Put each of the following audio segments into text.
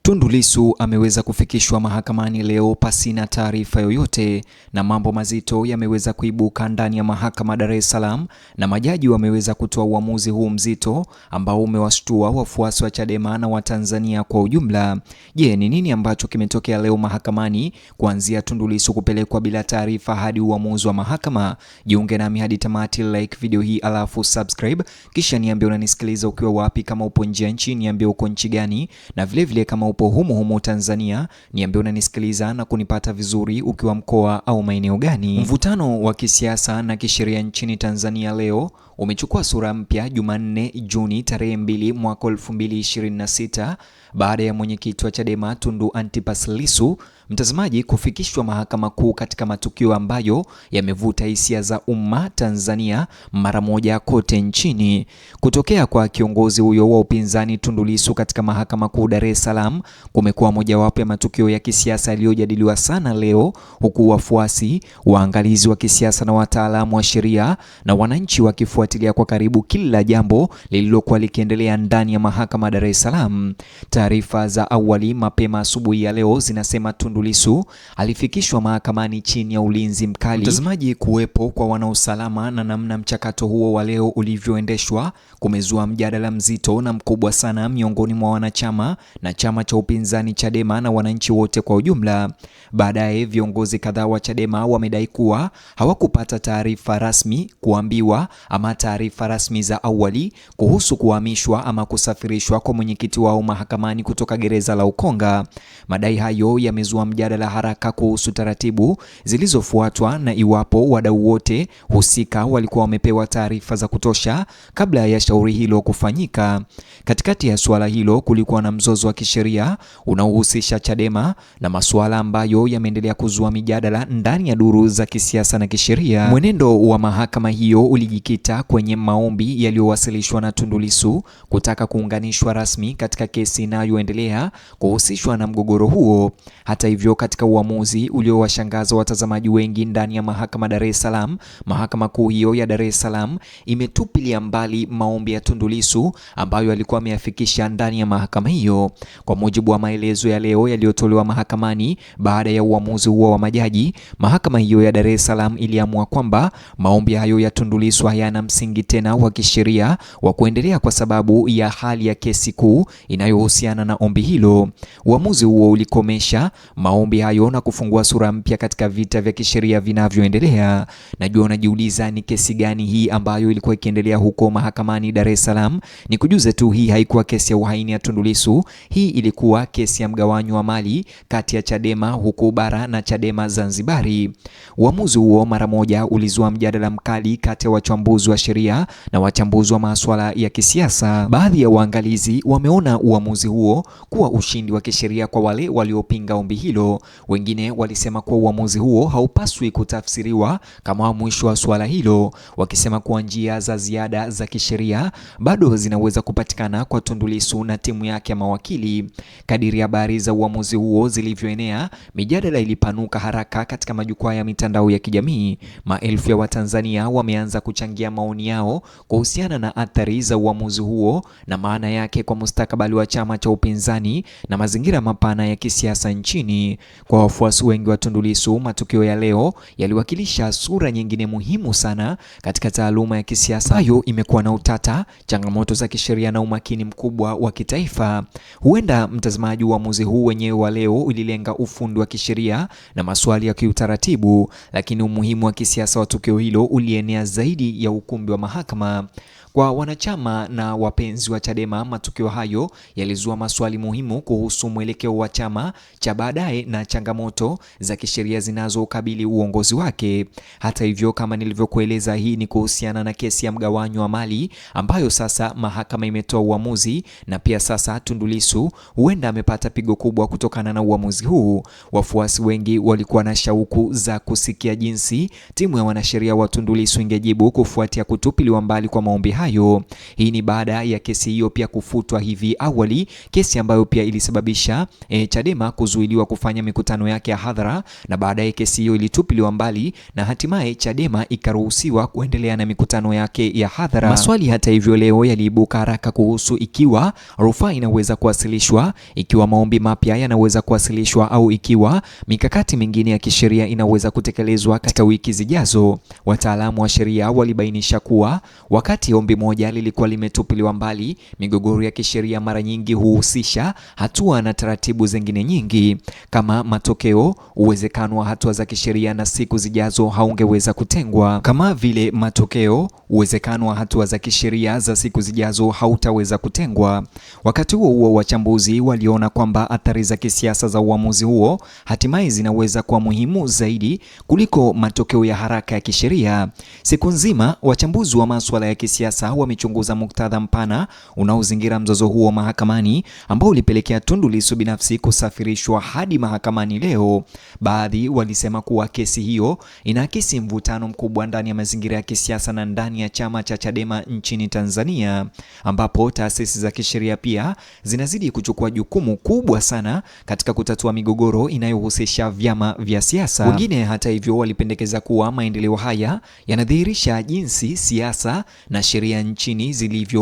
Tundu Lissu ameweza kufikishwa mahakamani leo pasina taarifa yoyote, na mambo mazito yameweza kuibuka ndani ya mahakama Dar es Salaam, na majaji wameweza kutoa uamuzi huu mzito ambao umewashtua wafuasi wa Chadema na Watanzania kwa ujumla. Je, ni nini ambacho kimetokea leo mahakamani kuanzia Tundu Lissu kupelekwa bila taarifa hadi uamuzi wa mahakama? Jiunge nami hadi tamati, like video hii alafu subscribe, kisha niambie unanisikiliza ukiwa wapi. Kama upo nje ya nchi niambie uko nchi gani, na vile kama upo humu Tanzania niambie unanisikiliza na kunipata vizuri ukiwa mkoa au maeneo gani. Mvutano wa kisiasa na kisheria nchini Tanzania leo umechukua sura mpya Jumanne Juni tarehe 2 mwaka 2026 baada ya mwenyekiti wa Chadema Tundu Antipas Lissu mtazamaji kufikishwa mahakama kuu katika matukio ambayo yamevuta hisia za umma Tanzania mara moja kote nchini. Kutokea kwa kiongozi huyo wa upinzani Tundu Lissu katika mahakama kuu Dar es Salaam kumekuwa mojawapo ya matukio ya kisiasa yaliyojadiliwa sana leo, huku wafuasi, waangalizi wa kisiasa na wataalamu wa sheria na wananchi wakifuatilia kwa karibu kila jambo lililokuwa likiendelea ndani ya mahakama Dar es Salaam. Taarifa za awali mapema asubuhi ya leo zinasema Tundu Lissu alifikishwa mahakamani chini ya ulinzi mkali. Mtazamaji, kuwepo kwa wanausalama na namna mchakato huo wa leo ulivyoendeshwa kumezua mjadala mzito na mkubwa sana miongoni mwa wanachama na chama cha upinzani Chadema na wananchi wote kwa ujumla. Baadaye viongozi kadhaa wa Chadema wamedai kuwa hawakupata taarifa rasmi kuambiwa ama taarifa rasmi za awali kuhusu kuhamishwa ama kusafirishwa kwa mwenyekiti wao mahakamani kutoka gereza la Ukonga. Madai hayo yamezua mjadala haraka kuhusu taratibu zilizofuatwa na iwapo wadau wote husika walikuwa wamepewa taarifa za kutosha kabla ya shauri hilo kufanyika. Katikati ya suala hilo kulikuwa na mzozo wa kisheria unaohusisha Chadema na masuala ambayo yameendelea kuzua mijadala ndani ya duru za kisiasa na kisheria. Mwenendo wa mahakama hiyo ulijikita kwenye maombi yaliyowasilishwa na Tundu Lissu kutaka kuunganishwa rasmi katika kesi inayoendelea kuhusishwa na mgogoro huo. Hata hivyo, katika uamuzi uliowashangaza watazamaji wengi ndani ya mahakama Dar es Salaam, mahakama kuu hiyo ya Dar es Salaam imetupilia mbali maombi ya Tundu Lissu ambayo alikuwa ameyafikisha ndani ya mahakama hiyo. Kwa mujibu wa maelezo ya leo yaliyotolewa mahakamani baada ya uamuzi huo wa majaji, mahakama hiyo ya Dar es Salaam iliamua kwamba maombi hayo ya Tundu Lissu hayana msingi tena wa kisheria wa kuendelea kwa sababu ya hali ya kesi kuu inayohusiana na ombi hilo. Uamuzi huo ulikomesha maombi hayo na kufungua sura mpya katika vita vya kisheria vinavyoendelea. Najua unajiuliza ni kesi gani hii ambayo ilikuwa ikiendelea huko mahakamani Dar es Salaam. Ni kujuze tu, hii haikuwa kesi ya uhaini ya Tundu Lissu. Hii ilikuwa kesi ya mgawanyo wa mali kati ya Chadema huko bara na Chadema Zanzibari. Uamuzi huo mara moja ulizua mjadala mkali kati ya wachambuzi wa sheria na wachambuzi wa masuala ya kisiasa. Baadhi ya waangalizi wameona uamuzi huo kuwa ushindi wa kisheria kwa wale waliopinga ombi hilo. Wengine walisema kuwa uamuzi huo haupaswi kutafsiriwa kama mwisho wa suala hilo, wakisema kuwa njia za ziada za kisheria bado zinaweza kupatikana kwa Tundu Lissu na timu yake ya mawakili. Kadiri habari za uamuzi huo zilivyoenea, mijadala ilipanuka haraka katika majukwaa ya mitandao ya kijamii. Maelfu ya Watanzania wameanza kuchangia maoni yao kuhusiana na athari za uamuzi huo na maana yake kwa mustakabali wa chama cha upinzani na mazingira mapana ya kisiasa nchini. Kwa wafuasi wengi wa Tundu Lissu, matukio ya leo yaliwakilisha sura nyingine muhimu sana katika taaluma ya kisiasa ambayo imekuwa na utata, changamoto za kisheria na umakini mkubwa wa kitaifa. Huenda mtazamaji, uamuzi huu wenyewe wa leo ulilenga ufundi wa kisheria na maswali ya kiutaratibu, lakini umuhimu wa kisiasa wa tukio hilo ulienea zaidi ya ukumbi wa mahakama. Kwa wanachama na wapenzi wa Chadema, matukio hayo yalizua maswali muhimu kuhusu mwelekeo wa chama cha baadaye na changamoto za kisheria zinazokabili uongozi wake. Hata hivyo, kama nilivyokueleza, hii ni kuhusiana na kesi ya mgawanyo wa mali ambayo sasa mahakama imetoa uamuzi, na pia sasa Tundu Lissu huenda amepata pigo kubwa kutokana na uamuzi huu. Wafuasi wengi walikuwa na shauku za kusikia jinsi timu ya wanasheria wa Tundu Lissu ingejibu kufuatia kutupiliwa mbali kwa maombi hayo. Hii ni baada ya kesi hiyo pia kufutwa hivi awali, kesi ambayo pia ilisababisha Chadema kuzuiliwa kufanya mikutano yake ya hadhara, na baadaye kesi hiyo ilitupiliwa mbali na hatimaye Chadema ikaruhusiwa kuendelea na mikutano yake ya hadhara. Maswali hata hivyo leo yaliibuka haraka kuhusu ikiwa rufaa inaweza kuwasilishwa, ikiwa maombi mapya yanaweza kuwasilishwa, au ikiwa mikakati mingine ya kisheria inaweza kutekelezwa katika wiki zijazo. Wataalamu wa sheria walibainisha kuwa wakati ombi moja lilikuwa limetupiliwa mbali, migogoro ya kisheria mara nyingi huhusisha hatua na taratibu zingine nyingi. Kama matokeo, uwezekano wa hatua za kisheria na siku zijazo haungeweza kutengwa. Kama vile matokeo, uwezekano wa hatua za kisheria za siku zijazo hautaweza kutengwa. Wakati huo huo, wachambuzi waliona kwamba athari za kisiasa za uamuzi huo hatimaye zinaweza kuwa muhimu zaidi kuliko matokeo ya haraka ya kisheria. Siku nzima, wachambuzi wa masuala ya kisiasa wamechunguza muktadha mpana unaozingira mzozo huo mahakamani, ambao ulipelekea Tundu Lissu binafsi kusafirishwa hadi mahakamani leo. Baadhi walisema kuwa kesi hiyo inaakisi mvutano mkubwa ndani ya mazingira ya kisiasa na ndani ya chama cha Chadema nchini Tanzania, ambapo taasisi za kisheria pia zinazidi kuchukua jukumu kubwa sana katika kutatua migogoro inayohusisha vyama vya siasa. Wengine hata hivyo walipendekeza kuwa maendeleo haya yanadhihirisha jinsi siasa na sheria nchini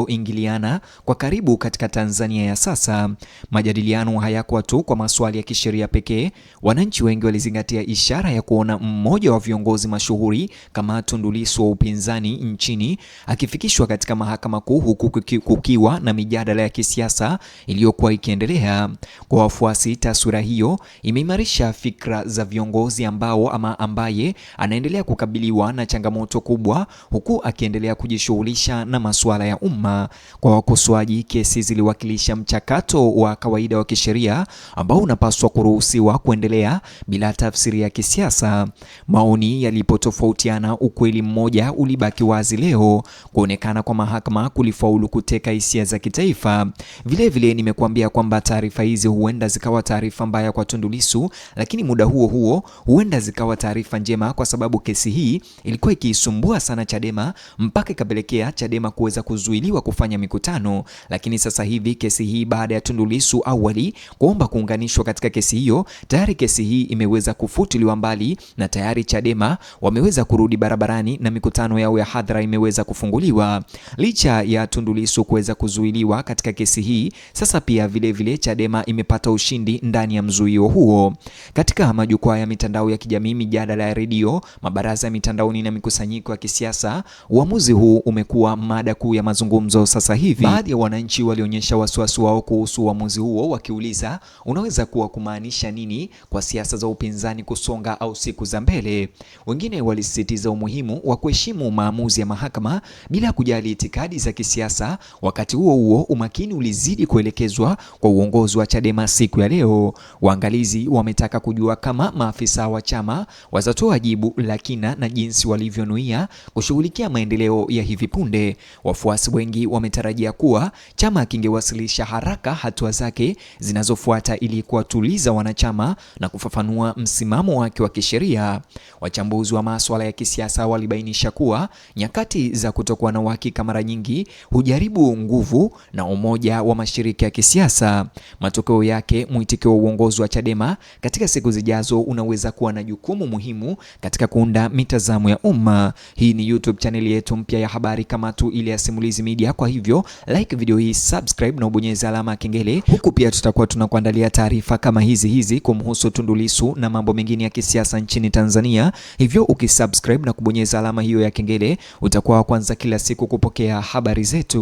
zilivyoingiliana kwa karibu katika Tanzania ya sasa. Majadiliano hayakuwa tu kwa maswali ya kisheria pekee. Wananchi wengi walizingatia ishara ya kuona mmoja wa viongozi mashuhuri kama Tundu Lissu wa upinzani nchini akifikishwa katika mahakama kuu, huku kukiwa na mijadala ya kisiasa iliyokuwa ikiendelea. Kwa wafuasi, taswira hiyo imeimarisha fikra za viongozi ambaye anaendelea kukabiliwa na changamoto kubwa, huku akiendelea kujishughulisha na masuala ya umma. Kwa wakosoaji, kesi ziliwakilisha mchakato wa kawaida wa kisheria ambao unapaswa kuruhusiwa kuendelea bila tafsiri ya kisiasa. Maoni yalipotofautiana, ukweli mmoja ulibaki wazi leo: kuonekana kwa mahakama kulifaulu kuteka hisia za kitaifa. Vilevile nimekuambia kwamba taarifa hizi huenda zikawa taarifa mbaya kwa Tundu Lissu, lakini muda huo huo huenda zikawa taarifa njema, kwa sababu kesi hii ilikuwa ikiisumbua sana Chadema mpaka ikapelekea Chadema kuweza kuzuiliwa kufanya mikutano. Lakini sasa hivi kesi hii, baada ya Tundu Lissu awali kuomba kuunganishwa katika kesi hiyo, tayari kesi hii imeweza kufutiliwa mbali na tayari Chadema wameweza kurudi barabarani na mikutano yao ya hadhara imeweza kufunguliwa. Licha ya Tundu Lissu kuweza kuzuiliwa katika kesi hii, sasa pia vile Chadema imepata ushindi ndani ya mzuio huo. Katika majukwaa ya mitandao ya kijamii, mijadala ya redio, mabaraza ya mitandaoni na mikusanyiko ya kisiasa, uamuzi huu umekuwa mada kuu ya mazungumzo sasa hivi. Baadhi ya wananchi walionyesha wasiwasi wao kuhusu uamuzi huo, wakiuliza unaweza kuwa kumaanisha nini kwa siasa za upinzani kusonga au siku za mbele. Wengine walisisitiza umuhimu wa kuheshimu maamuzi ya mahakama bila kujali itikadi za kisiasa. Wakati huo huo, umakini ulizidi kuelekezwa kwa uongozi wa Chadema siku ya leo. Waangalizi wametaka kujua kama maafisa wa chama watatoa jibu la kina na jinsi walivyonuia kushughulikia maendeleo ya hivi punde. Wafuasi wengi wametarajia kuwa chama kingewasilisha haraka hatua zake zinazofuata ili kuwatuliza wanachama na kufafanua msimamo wake wa kisheria. Wachambuzi wa masuala ya kisiasa walibainisha kuwa nyakati za kutokuwa na uhakika mara nyingi hujaribu nguvu na umoja wa mashirika ya kisiasa. Matokeo yake, mwitikio wa uongozi wa Chadema katika siku zijazo unaweza kuwa na jukumu muhimu katika kuunda mitazamo ya umma. Hii ni YouTube channel yetu mpya ya habari kama tu ile ya Simulizi Media. Kwa hivyo like video hii, subscribe na ubonyeze alama ya kengele. Huku pia tutakuwa tunakuandalia taarifa kama hizi kumhusu Tundu Lissu na mambo mengine ya kisiasa nchini Tanzania. Hivyo ukisubscribe na kubonyeza alama hiyo ya kengele, utakuwa wa kwanza kila siku kupokea habari zetu.